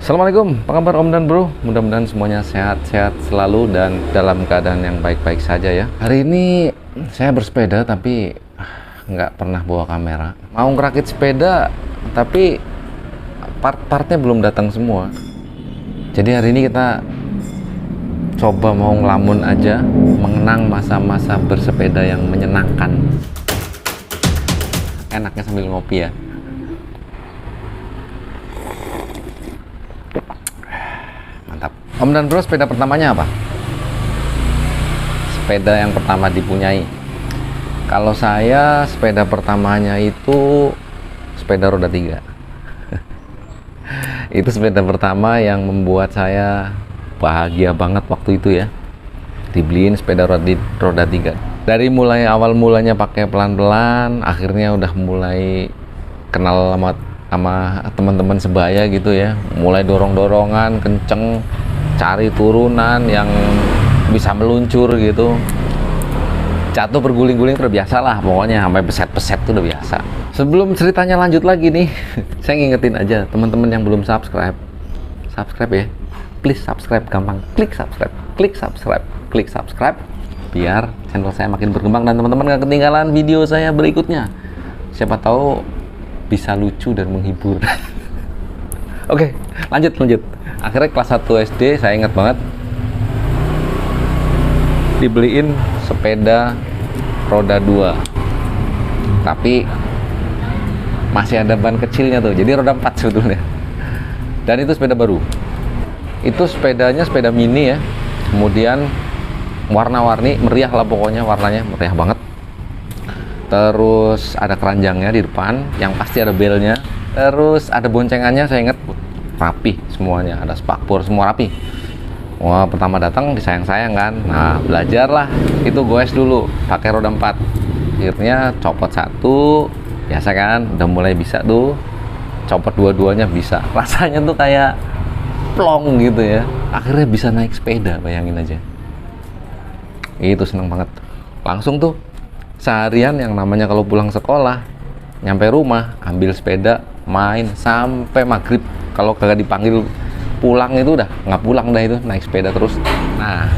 Assalamualaikum, apa kabar Om dan Bro? Mudah-mudahan semuanya sehat-sehat selalu dan dalam keadaan yang baik-baik saja ya. Hari ini saya bersepeda tapi nggak pernah bawa kamera. Mau ngerakit sepeda tapi part-partnya belum datang semua. Jadi hari ini kita coba mau ngelamun aja, mengenang masa-masa bersepeda yang menyenangkan. Enaknya sambil ngopi ya. Om dan Bro, sepeda pertamanya apa? Sepeda yang pertama dipunyai. Kalau saya, sepeda pertamanya itu sepeda roda 3. Itu sepeda pertama yang membuat saya bahagia banget waktu itu ya. Dibeliin sepeda roda 3. Dari mulai awal mulanya pakai pelan-pelan, akhirnya udah mulai kenal sama teman-teman sebaya gitu ya. Mulai dorong-dorongan kenceng, cari turunan yang bisa meluncur gitu, jatuh berguling-guling udah biasa lah pokoknya, sampai peset-peset tuh udah biasa. Sebelum ceritanya lanjut lagi nih, saya ngingetin aja teman-teman yang belum subscribe ya, please subscribe, gampang, klik subscribe biar channel saya makin berkembang dan teman-teman gak ketinggalan video saya berikutnya. Siapa tahu bisa lucu dan menghibur. Oke, lanjut. Akhirnya kelas 1 SD saya ingat banget dibeliin sepeda roda 2. Tapi masih ada ban kecilnya tuh. Jadi roda 4 sebetulnya. Dan itu sepeda baru. Itu sepedanya sepeda mini ya. Kemudian warna-warni, meriah lah pokoknya, warnanya meriah banget. Terus ada keranjangnya di depan yang pasti ada belnya. Terus ada boncengannya, saya ingat rapi semuanya, ada spakbor semua rapi. Wah, pertama datang disayang-sayang kan. Nah, belajarlah itu goes dulu pakai roda 4. Akhirnya copot satu, biasa kan, udah mulai bisa tuh. Copot dua-duanya bisa. Rasanya tuh kayak plong gitu ya. Akhirnya bisa naik sepeda, bayangin aja. Itu seneng banget. Langsung tuh seharian yang namanya kalau pulang sekolah, nyampe rumah, ambil sepeda, main sampai maghrib. Kalau kagak dipanggil pulang itu udah nggak pulang dah, itu naik sepeda terus. Nah,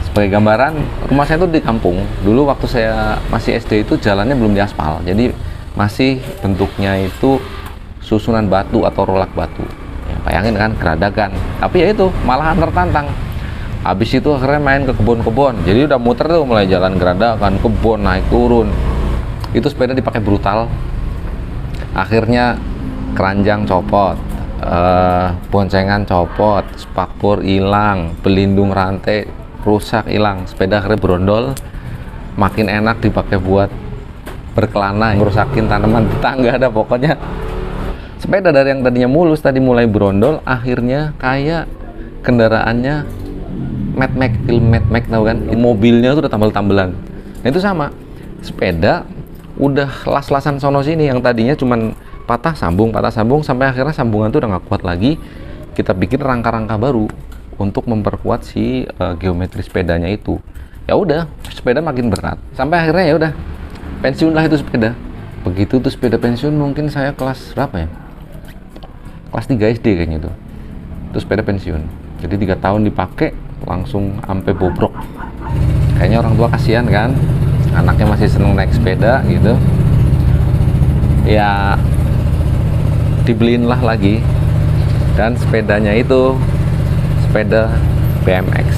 sebagai gambaran, rumah saya tuh di kampung. Dulu waktu saya masih SD itu jalannya belum diaspal, jadi masih bentuknya itu susunan batu atau rolak batu ya, bayangin kan, geradagan. Tapi ya itu malahan tertantang. Habis itu akhirnya main ke kebun-kebun, jadi udah muter tuh, mulai jalan geradagan, kebun, naik turun. Itu sepeda dipakai brutal. Akhirnya keranjang copot, boncengan copot, spakbor hilang, pelindung rantai rusak hilang, sepeda akhirnya berondol. Makin enak dipakai buat berkelana, ngerusakin tanaman tetangga, ada pokoknya. Sepeda dari yang tadinya mulus tadi mulai berondol, akhirnya kayak kendaraannya Mad Max, film Mad Max, tahu kan? Mobilnya tuh udah tambal-tambelan. Nah, itu sama, sepeda udah las-lasan sono sini, yang tadinya cuman patah sambung sampai akhirnya sambungan tuh udah nggak kuat lagi. Kita bikin rangka-rangka baru untuk memperkuat si geometri sepedanya itu. Ya udah, sepeda makin berat sampai akhirnya ya udah pensiun lah itu sepeda. Begitu tuh sepeda pensiun, mungkin saya kelas berapa ya? Kelas 3 SD kayaknya tuh. Itu sepeda pensiun. Jadi 3 tahun dipakai langsung sampai bobrok. Kayaknya orang tua kasihan kan, anaknya masih seneng naik sepeda gitu. Ya dibeliin lah lagi, dan sepedanya itu sepeda BMX.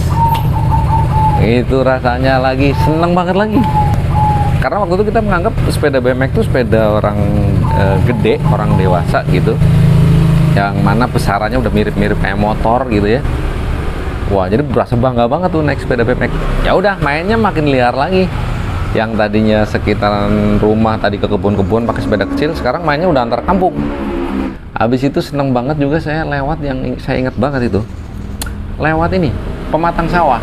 Itu rasanya lagi seneng banget lagi, karena waktu itu kita menganggap sepeda BMX itu sepeda orang gede, orang dewasa gitu, yang mana besarannya udah mirip-mirip kayak motor gitu ya. Wah, jadi berasa bangga banget tuh naik sepeda BMX. Ya udah, mainnya makin liar lagi. Yang tadinya sekitaran rumah, tadi ke kebun-kebun pakai sepeda kecil, sekarang mainnya udah antar kampung. Habis itu seneng banget juga saya lewat, yang saya ingat banget itu, lewat ini pematang sawah.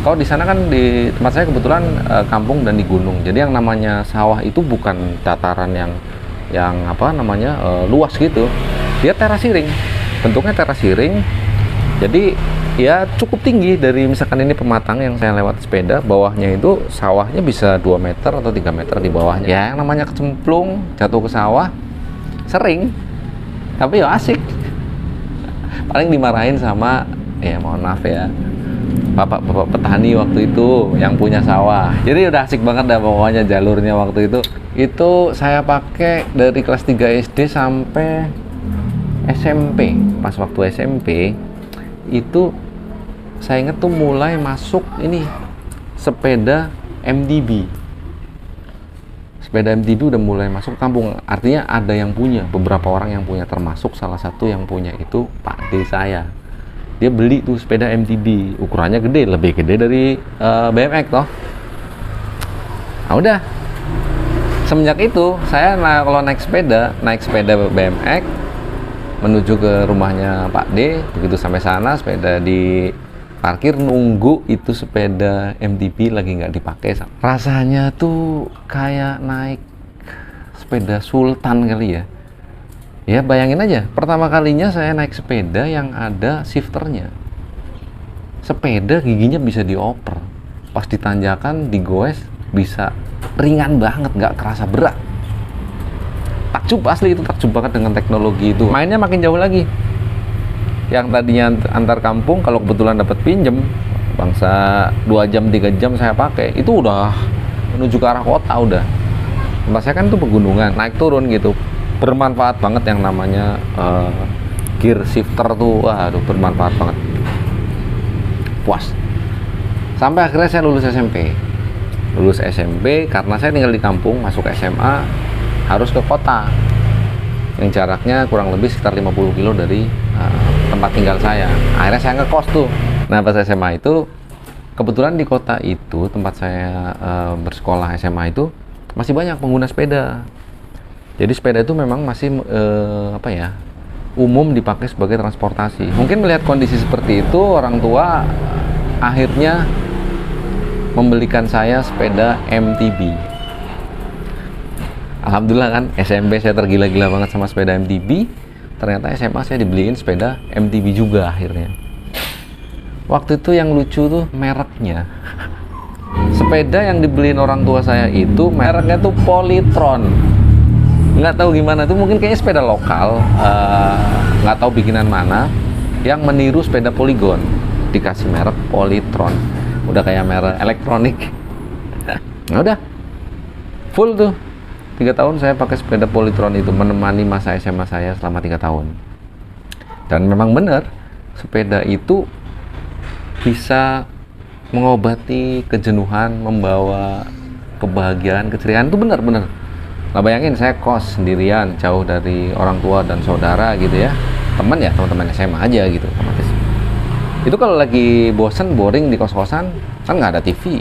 Kalau di sana kan, di tempat saya kebetulan kampung dan di gunung. Jadi yang namanya sawah itu bukan dataran yang apa namanya luas gitu. Dia terasiring, bentuknya terasiring. Jadi ya cukup tinggi. Dari misalkan ini pematang yang saya lewat sepeda, bawahnya itu sawahnya bisa 2 meter atau 3 meter di bawahnya. Ya yang namanya kecemplung, jatuh ke sawah, sering. Tapi ya asik. Paling dimarahin sama, ya mohon maaf ya, bapak-bapak petani waktu itu yang punya sawah. Jadi udah asik banget dah pokoknya jalurnya waktu itu. Itu saya pakai dari kelas 3 SD sampai SMP. Pas waktu SMP itu saya inget tuh mulai masuk ini sepeda MTB. Sepeda MTB udah mulai masuk kampung. Artinya ada yang punya, beberapa orang yang punya, termasuk salah satu yang punya itu Pak D saya. Dia beli tuh sepeda MTB, ukurannya gede, lebih gede dari BMX toh. Nah udah, semenjak itu saya kalau naik sepeda BMX menuju ke rumahnya Pak D. Begitu sampai sana, sepeda di parkir, nunggu itu sepeda MTB lagi nggak dipakai. Rasanya tuh kayak naik sepeda sultan kali ya. Ya bayangin aja, pertama kalinya saya naik sepeda yang ada shifternya. Sepeda giginya bisa dioper, pas ditanjakan, digoes, bisa ringan banget, nggak kerasa berat. Takjub asli itu, takjub banget dengan teknologi itu. Mainnya makin jauh lagi. Yang tadinya antar kampung, kalau kebetulan dapat pinjem, bangsa 2 jam 3 jam saya pakai, itu udah menuju ke arah kota udah. Tempat saya kan itu pegunungan, naik turun gitu. Bermanfaat banget yang namanya gear shifter tuh, waduh bermanfaat banget, puas. Sampai akhirnya saya lulus SMP karena saya tinggal di kampung, masuk SMA harus ke kota yang jaraknya kurang lebih sekitar 50 kilo dari tempat tinggal saya. Akhirnya saya ngekos tuh. Nah pas SMA itu kebetulan di kota itu tempat saya bersekolah SMA itu masih banyak pengguna sepeda. Jadi sepeda itu memang masih umum dipakai sebagai transportasi. Mungkin melihat kondisi seperti itu, orang tua akhirnya membelikan saya sepeda MTB. Alhamdulillah kan, SMP saya tergila-gila banget sama sepeda MTB. Ternyata SMA saya dibeliin sepeda MTB juga akhirnya. Waktu itu yang lucu tuh mereknya. Sepeda yang dibeliin orang tua saya itu mereknya tuh Polytron. Nggak tahu gimana tuh, mungkin kayaknya sepeda lokal, nggak tahu bikinan mana, yang meniru sepeda Polygon, dikasih merek Polytron, udah kayak merek elektronik. Nah udah full tuh 3 tahun saya pakai sepeda Polytron itu, menemani masa SMA saya selama 3 tahun. Dan memang benar sepeda itu bisa mengobati kejenuhan, membawa kebahagiaan, keceriaan, itu benar-benar. Nah bayangin saya kos sendirian, jauh dari orang tua dan saudara gitu ya, teman-teman SMA aja gitu otomatis. Itu kalau lagi bosen, boring di kos-kosan, kan nggak ada TV,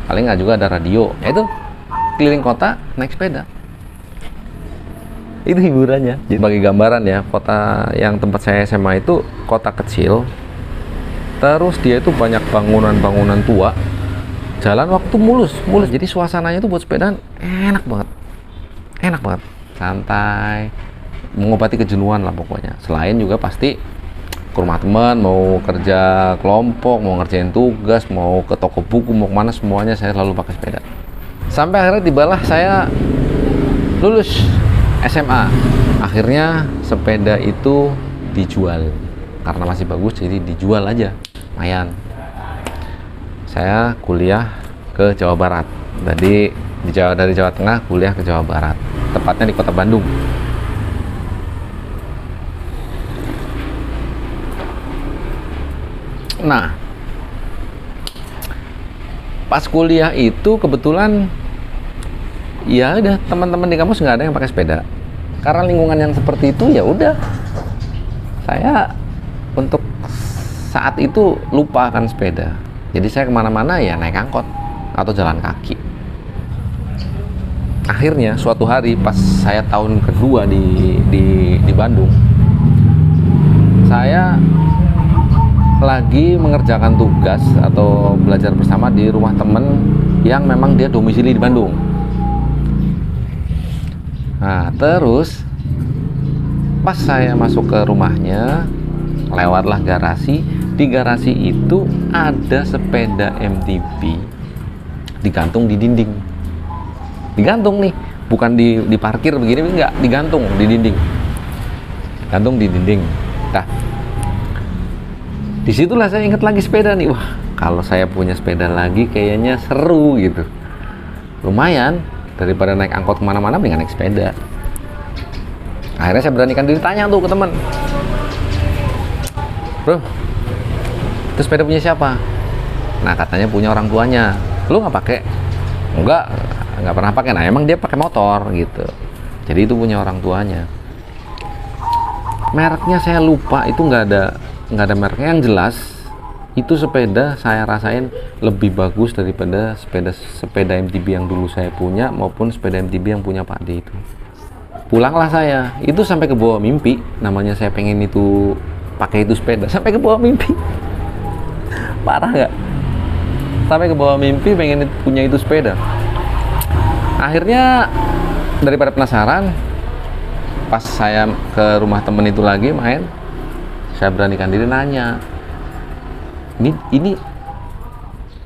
paling nggak juga ada radio, itu keliling kota naik sepeda. Itu hiburannya. Jadi bagi gambaran ya, kota yang tempat saya SMA itu kota kecil, terus dia itu banyak bangunan-bangunan tua, jalan waktu mulus. Jadi suasananya itu buat sepedaan enak banget, santai, mengobati kejenuhan lah pokoknya. Selain juga pasti ke rumah teman, mau kerja kelompok, mau ngerjain tugas, mau ke toko buku, mau kemana, semuanya saya selalu pakai sepeda. Sampai akhirnya tibalah saya lulus SMA. Akhirnya sepeda itu dijual karena masih bagus, jadi dijual aja, lumayan. Saya kuliah ke Jawa Barat. Jadi dari Jawa Tengah kuliah ke Jawa Barat, tepatnya di kota Bandung. Nah, pas kuliah itu kebetulan ya udah, teman-teman di kampus nggak ada yang pakai sepeda. Karena lingkungan yang seperti itu, ya udah, saya untuk saat itu lupa akan sepeda. Jadi saya kemana-mana ya naik angkot atau jalan kaki. Akhirnya suatu hari pas saya tahun kedua di Bandung, saya lagi mengerjakan tugas atau belajar bersama di rumah temen yang memang dia domisili di Bandung. Nah terus pas saya masuk ke rumahnya, lewatlah garasi. Di garasi itu ada sepeda MTB digantung di dinding. Digantung nih, bukan diparkir begini, enggak, digantung di dinding. Gantung di dinding. Nah, Disitulah saya ingat lagi sepeda nih, wah kalau saya punya sepeda lagi kayaknya seru gitu, lumayan daripada naik angkot kemana-mana, mendingan naik sepeda. Akhirnya saya beranikan diri tanya tuh ke teman, bro, itu sepeda punya siapa? Nah katanya punya orang tuanya. Lu nggak pakai? Nggak pernah pakai. Nah emang dia pakai motor gitu, jadi itu punya orang tuanya. Mereknya saya lupa, itu nggak ada mereknya. Yang jelas itu sepeda saya rasain lebih bagus daripada sepeda MTB yang dulu saya punya maupun sepeda MTB yang punya Pak D itu. Pulanglah saya, itu sampai ke bawah mimpi, namanya saya pengen itu pakai itu sepeda, sampai ke bawah mimpi. Parah nggak? Sampai ke bawah mimpi pengen punya itu sepeda. Akhirnya daripada penasaran, pas saya ke rumah temen itu lagi main, saya beranikan diri nanya, ini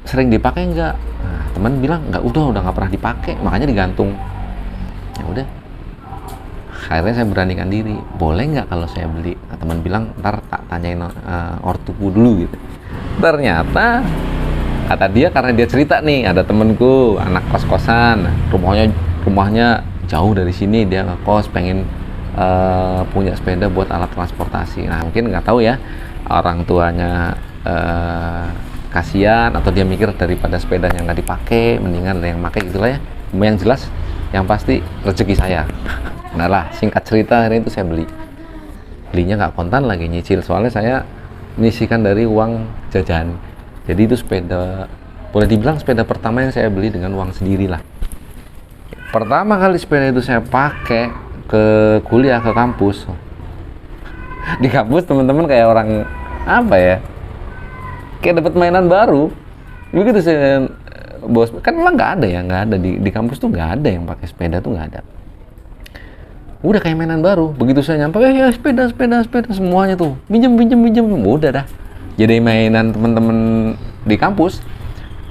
sering dipakai nggak? Nah, teman bilang udah nggak pernah dipakai, makanya digantung. Ya udah, akhirnya saya beranikan diri, boleh nggak kalau saya beli? Nah, teman bilang ntar tak tanyain ortuku dulu gitu. Ternyata kata dia, karena dia cerita nih, ada temenku anak kos-kosan, rumahnya jauh dari sini, dia ngekos pengen punya sepeda buat alat transportasi. Nah mungkin nggak tahu ya, orang tuanya kasihan atau dia mikir daripada sepedanya nggak dipakai mendingan ada yang pakai gitulah ya. Yang jelas yang pasti rezeki saya. Nah lah, singkat cerita akhirnya itu saya belinya nggak kontan lagi, nyicil, soalnya saya menyisihkan dari uang jajan. Jadi itu sepeda, boleh dibilang sepeda pertama yang saya beli dengan uang sendiri lah. Pertama kali sepeda itu saya pakai ke kuliah, ke kampus. Di kampus teman-teman kayak orang apa ya, kayak dapat mainan baru begitu. Saya bos kan memang nggak ada di kampus tuh, nggak ada yang pakai sepeda tuh, nggak ada. Udah kayak mainan baru. Begitu saya nyampe, ya sepeda semuanya tuh minjem, udah dah jadi mainan teman-teman di kampus.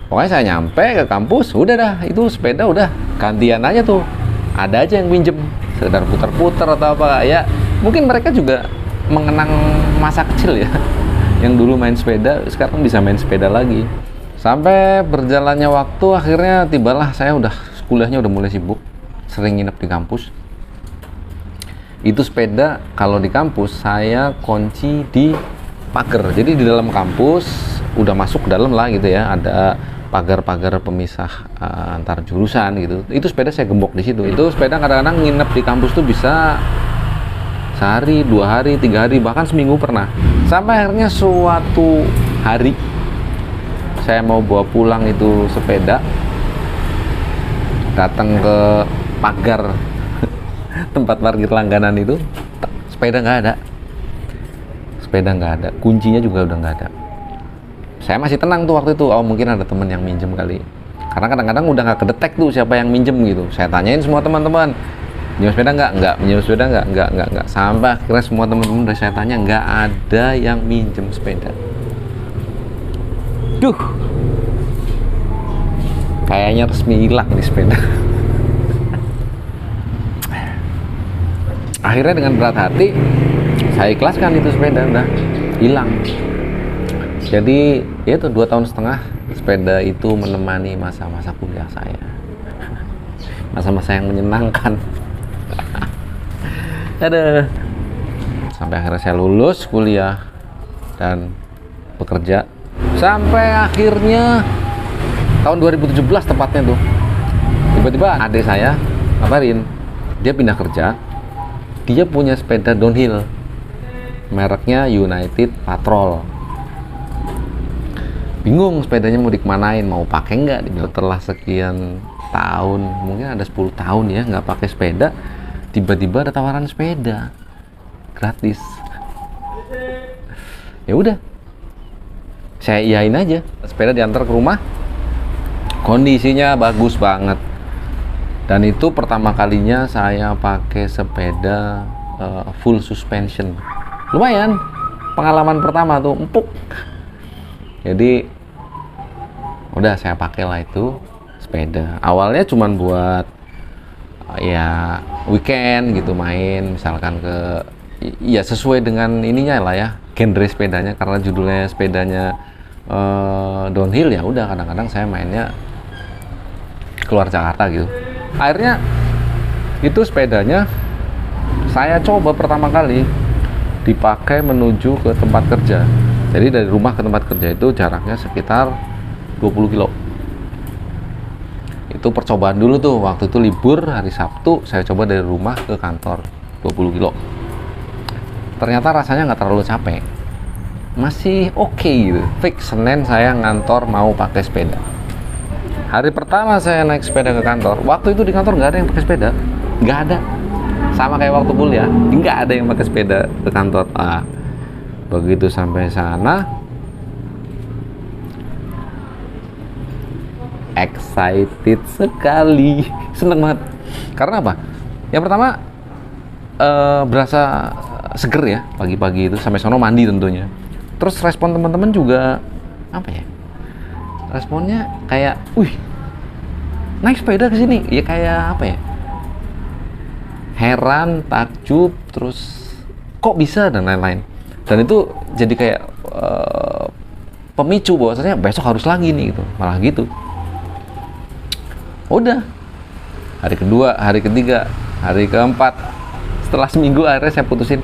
Pokoknya saya nyampe ke kampus, udah dah itu sepeda udah gantian aja tuh, ada aja yang minjem sekedar putar-putar atau apa ya. Mungkin mereka juga mengenang masa kecil ya, yang dulu main sepeda sekarang bisa main sepeda lagi. Sampai berjalannya waktu, akhirnya tibalah saya kuliahnya udah mulai sibuk, sering nginep di kampus. Itu sepeda kalau di kampus saya kunci di pagar. Jadi di dalam kampus udah masuk ke dalam lah gitu ya, ada pagar-pagar pemisah antar jurusan gitu. Itu sepeda saya gembok di situ. Itu sepeda kadang-kadang nginep di kampus tuh bisa sehari, 2 hari, 3 hari, bahkan seminggu pernah. Sampai akhirnya suatu hari saya mau bawa pulang itu sepeda, datang ke pagar tempat parkir langganan itu, sepeda nggak ada, kuncinya juga udah nggak ada. Saya masih tenang tuh waktu itu, mungkin ada teman yang minjem kali, karena kadang-kadang udah nggak kedetek tuh siapa yang minjem gitu. Saya tanyain semua teman-teman, minjem sepeda nggak, minjem sepeda nggak, sampai akhirnya semua teman-teman udah saya tanya, nggak ada yang minjem sepeda. Duh, kayaknya resmi hilang nih sepeda. Akhirnya dengan berat hati saya ikhlaskan itu sepeda, udah hilang. Jadi ya itu 2,5 tahun sepeda itu menemani masa-masa kuliah saya, masa-masa yang menyenangkan. Ada sampai akhirnya saya lulus kuliah dan bekerja, sampai akhirnya tahun 2017 tepatnya tuh, tiba-tiba adik saya ngabarin dia pindah kerja, dia punya sepeda downhill mereknya United Patrol. Bingung sepedanya mau dikemanain, mau pakai nggak. Setelah sekian tahun, mungkin ada 10 tahun ya nggak pakai sepeda, tiba-tiba ada tawaran sepeda gratis. Ya udah, saya iyain aja. Sepeda diantar ke rumah, kondisinya bagus banget. Dan itu pertama kalinya saya pakai sepeda full suspension. Lumayan, pengalaman pertama tuh empuk. Jadi udah saya pakailah itu sepeda. Awalnya cuman buat weekend gitu, main misalkan ke, ya sesuai dengan ininya lah ya, genre sepedanya, karena judulnya sepedanya downhill, ya udah kadang-kadang saya mainnya keluar Jakarta gitu. Akhirnya itu sepedanya saya coba pertama kali dipakai menuju ke tempat kerja. Jadi dari rumah ke tempat kerja itu jaraknya sekitar 20 kilo. Itu percobaan dulu tuh, waktu itu libur hari Sabtu, saya coba dari rumah ke kantor 20 kilo. Ternyata rasanya nggak terlalu capek, masih oke gitu. Fix Senin saya ngantor mau pakai sepeda. Hari pertama saya naik sepeda ke kantor, waktu itu di kantor nggak ada yang pakai sepeda, nggak ada. Sama kayak waktu kuliah, nggak ada yang pakai sepeda ke kantor. Begitu sampai sana, excited sekali, seneng banget. Karena apa? Yang pertama berasa seger ya pagi-pagi itu, sampai sono mandi tentunya. Terus respon teman-teman juga apa ya? Responnya kayak, wih, naik sepeda ke sini, ya kayak apa ya? Heran, takjub, terus kok bisa dan lain-lain. Dan itu jadi kayak pemicu bahwasanya besok harus lagi nih gitu, malah gitu. Udah, hari kedua, hari ketiga, hari keempat, setelah seminggu akhirnya saya putusin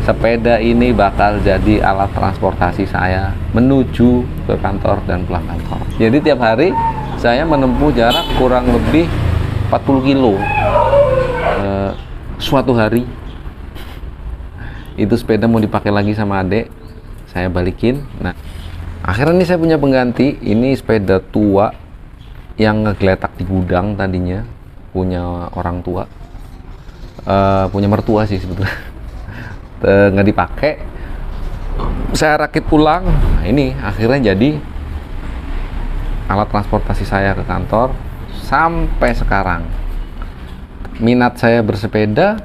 sepeda ini bakal jadi alat transportasi saya menuju ke kantor dan pulang kantor. Jadi tiap hari saya menempuh jarak kurang lebih 40 kilo. Suatu hari itu sepeda mau dipakai lagi sama adek, saya balikin. Nah, akhirnya ini saya punya pengganti. Ini sepeda tua yang ngegeletak di gudang, tadinya punya orang tua, punya mertua sih sebetulnya. Nggak dipakai, saya rakit ulang. Nah, ini akhirnya jadi alat transportasi saya ke kantor sampai sekarang. Minat saya bersepeda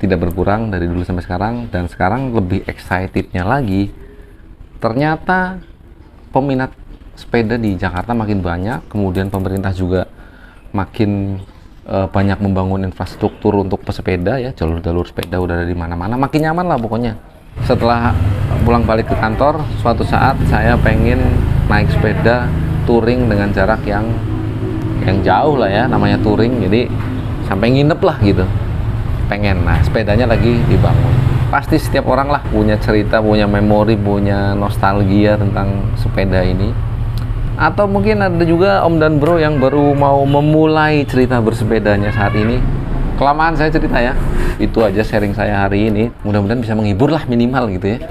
tidak berkurang dari dulu sampai sekarang, dan sekarang lebih excitednya lagi, ternyata peminat sepeda di Jakarta makin banyak, kemudian pemerintah juga makin banyak membangun infrastruktur untuk pesepeda ya, jalur-jalur sepeda udah ada di mana-mana, makin nyaman lah pokoknya. Setelah pulang balik ke kantor, suatu saat saya pengen naik sepeda touring dengan jarak yang jauh lah ya, namanya touring, jadi sampai nginep lah gitu, pengen. Nah, sepedanya lagi dibangun. Pasti setiap orang lah punya cerita, punya memori, punya nostalgia tentang sepeda ini. Atau mungkin ada juga om dan bro yang baru mau memulai cerita bersepedanya saat ini. Kelamaan saya cerita ya, itu aja sharing saya hari ini, mudah-mudahan bisa menghibur lah minimal gitu ya.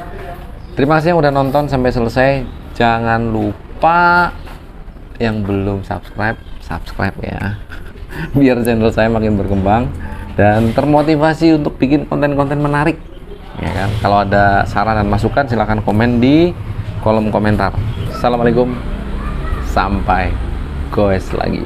Terima kasih yang udah nonton sampai selesai. Jangan lupa yang belum subscribe ya, biar channel saya makin berkembang dan termotivasi untuk bikin konten-konten menarik ya kan. Kalau ada saran dan masukan silahkan komen di kolom komentar. Assalamualaikum, sampai goes lagi.